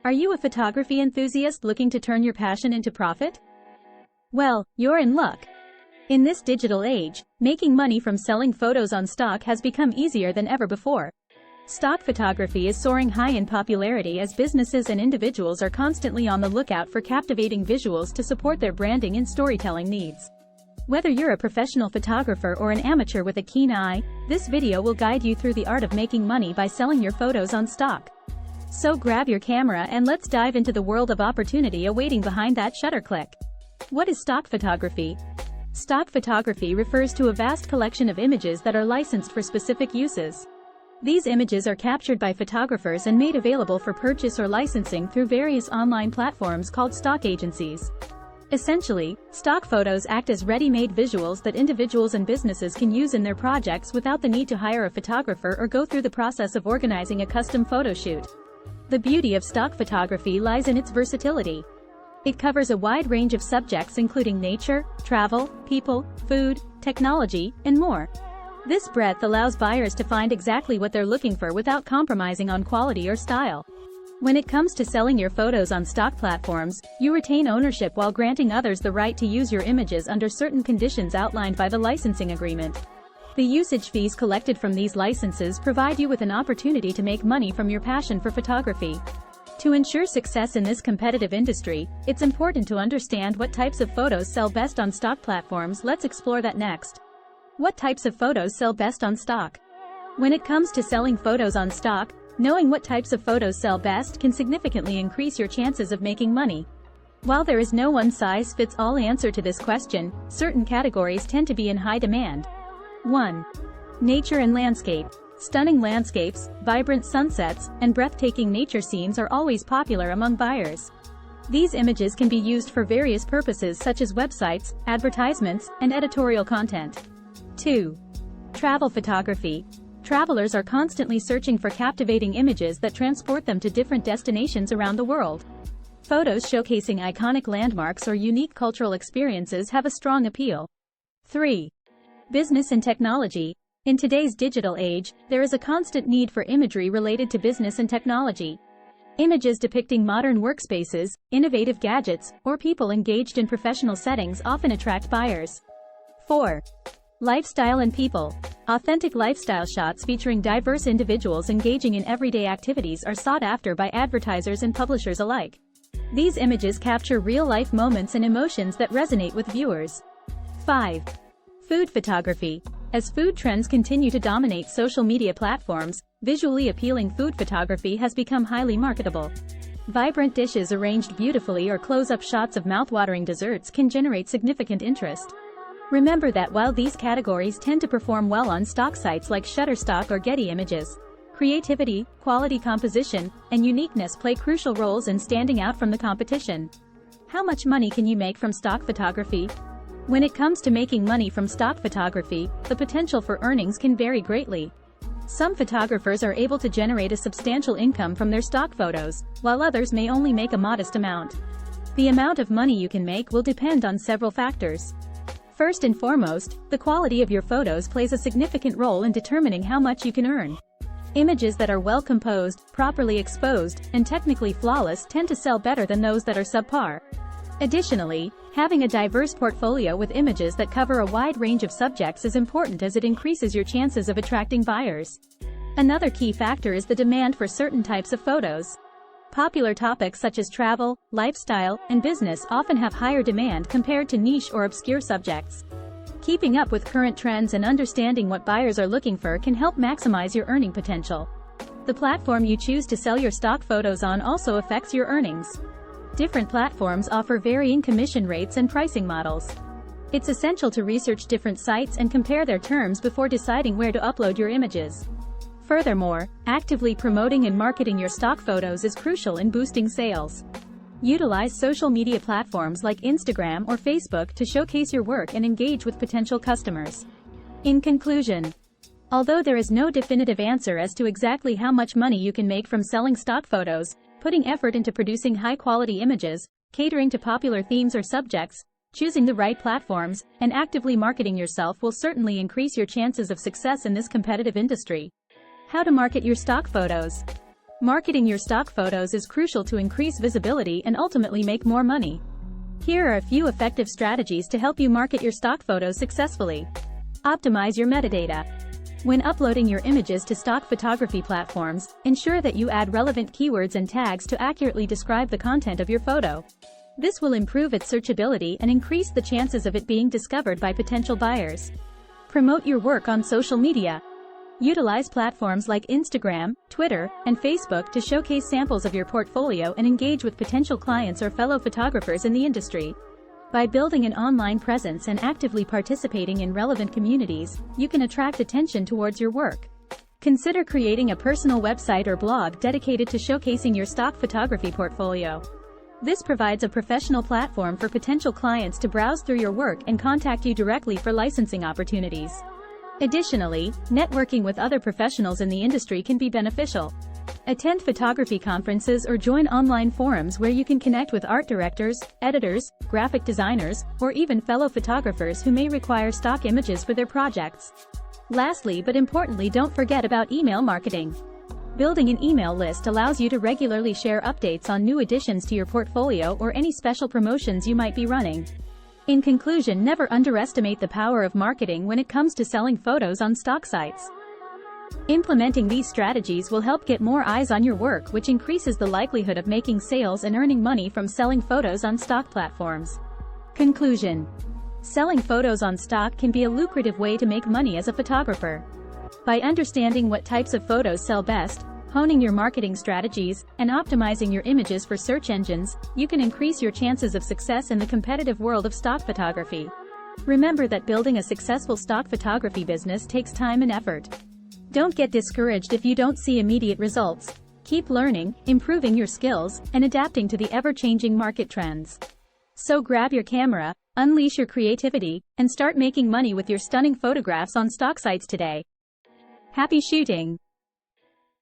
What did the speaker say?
Are you a photography enthusiast looking to turn your passion into profit? Well, you're in luck. In this digital age, making money from selling photos on stock has become easier than ever before. Stock photography is soaring high in popularity as businesses and individuals are constantly on the lookout for captivating visuals to support their branding and storytelling needs. Whether you're a professional photographer or an amateur with a keen eye, this video will guide you through the art of making money by selling your photos on stock. So grab your camera and let's dive into the world of opportunity awaiting behind that shutter click. What is stock photography? Stock photography refers to a vast collection of images that are licensed for specific uses. These images are captured by photographers and made available for purchase or licensing through various online platforms called stock agencies. Essentially, stock photos act as ready-made visuals that individuals and businesses can use in their projects without the need to hire a photographer or go through the process of organizing a custom photo shoot. The beauty of stock photography lies in its versatility. It covers a wide range of subjects including nature, travel, people, food, technology, and more. This breadth allows buyers to find exactly what they're looking for without compromising on quality or style. When it comes to selling your photos on stock platforms, you retain ownership while granting others the right to use your images under certain conditions outlined by the licensing agreement. The usage fees collected from these licenses provide you with an opportunity to make money from your passion for photography. To ensure success in this competitive industry, it's important to understand what types of photos sell best on stock platforms. Let's explore that next. What types of photos sell best on stock? When it comes to selling photos on stock, knowing what types of photos sell best can significantly increase your chances of making money. While there is no one-size-fits-all answer to this question, certain categories tend to be in high demand. 1. Nature and landscape. Stunning landscapes, vibrant sunsets, and breathtaking nature scenes are always popular among buyers. These images can be used for various purposes such as websites, advertisements, and editorial content. 2. Travel photography. Travelers are constantly searching for captivating images that transport them to different destinations around the world. Photos showcasing iconic landmarks or unique cultural experiences have a strong appeal. 3. Business and technology. In today's digital age, there is a constant need for imagery related to business and technology. Images depicting modern workspaces, innovative gadgets, or people engaged in professional settings often attract buyers. 4. Lifestyle and people. Authentic lifestyle shots featuring diverse individuals engaging in everyday activities are sought after by advertisers and publishers alike. These images capture real-life moments and emotions that resonate with viewers. 5. Food photography. As food trends continue to dominate social media platforms, visually appealing food photography has become highly marketable. Vibrant dishes arranged beautifully or close-up shots of mouth-watering desserts can generate significant interest. Remember that while these categories tend to perform well on stock sites like Shutterstock or Getty Images, creativity, quality composition, and uniqueness play crucial roles in standing out from the competition. How much money can you make from stock photography? When it comes to making money from stock photography, the potential for earnings can vary greatly. Some photographers are able to generate a substantial income from their stock photos, while others may only make a modest amount. The amount of money you can make will depend on several factors. First and foremost, the quality of your photos plays a significant role in determining how much you can earn. Images that are well composed, properly exposed, and technically flawless tend to sell better than those that are subpar. Additionally, having a diverse portfolio with images that cover a wide range of subjects is important as it increases your chances of attracting buyers. Another key factor is the demand for certain types of photos. Popular topics such as travel, lifestyle, and business often have higher demand compared to niche or obscure subjects. Keeping up with current trends and understanding what buyers are looking for can help maximize your earning potential. The platform you choose to sell your stock photos on also affects your earnings. Different platforms offer varying commission rates and pricing models. It's essential to research different sites and compare their terms before deciding where to upload your images. Furthermore, actively promoting and marketing your stock photos is crucial in boosting sales. Utilize social media platforms like Instagram or Facebook to showcase your work and engage with potential customers. In conclusion, although there is no definitive answer as to exactly how much money you can make from selling stock photos, putting effort into producing high-quality images, catering to popular themes or subjects, choosing the right platforms, and actively marketing yourself will certainly increase your chances of success in this competitive industry. How to market your stock photos. Marketing your stock photos is crucial to increase visibility and ultimately make more money. Here are a few effective strategies to help you market your stock photos successfully. Optimize your metadata. When uploading your images to stock photography platforms, ensure that you add relevant keywords and tags to accurately describe the content of your photo. This will improve its searchability and increase the chances of it being discovered by potential buyers. Promote your work on social media. Utilize platforms like Instagram, Twitter, and Facebook to showcase samples of your portfolio and engage with potential clients or fellow photographers in the industry. By building an online presence and actively participating in relevant communities, you can attract attention towards your work. Consider creating a personal website or blog dedicated to showcasing your stock photography portfolio. This provides a professional platform for potential clients to browse through your work and contact you directly for licensing opportunities. Additionally, networking with other professionals in the industry can be beneficial. Attend photography conferences or join online forums where you can connect with art directors, editors, graphic designers, or even fellow photographers who may require stock images for their projects. Lastly but importantly, don't forget about email marketing. Building an email list allows you to regularly share updates on new additions to your portfolio or any special promotions you might be running. In conclusion, never underestimate the power of marketing when it comes to selling photos on stock sites. Implementing these strategies will help get more eyes on your work, which increases the likelihood of making sales and earning money from selling photos on stock platforms. Conclusion: selling photos on stock can be a lucrative way to make money as a photographer. By understanding what types of photos sell best, honing your marketing strategies, and optimizing your images for search engines, you can increase your chances of success in the competitive world of stock photography. Remember that building a successful stock photography business takes time and effort. Don't get discouraged if you don't see immediate results. Keep learning, improving your skills, and adapting to the ever-changing market trends. So grab your camera, unleash your creativity, and start making money with your stunning photographs on stock sites today. Happy shooting!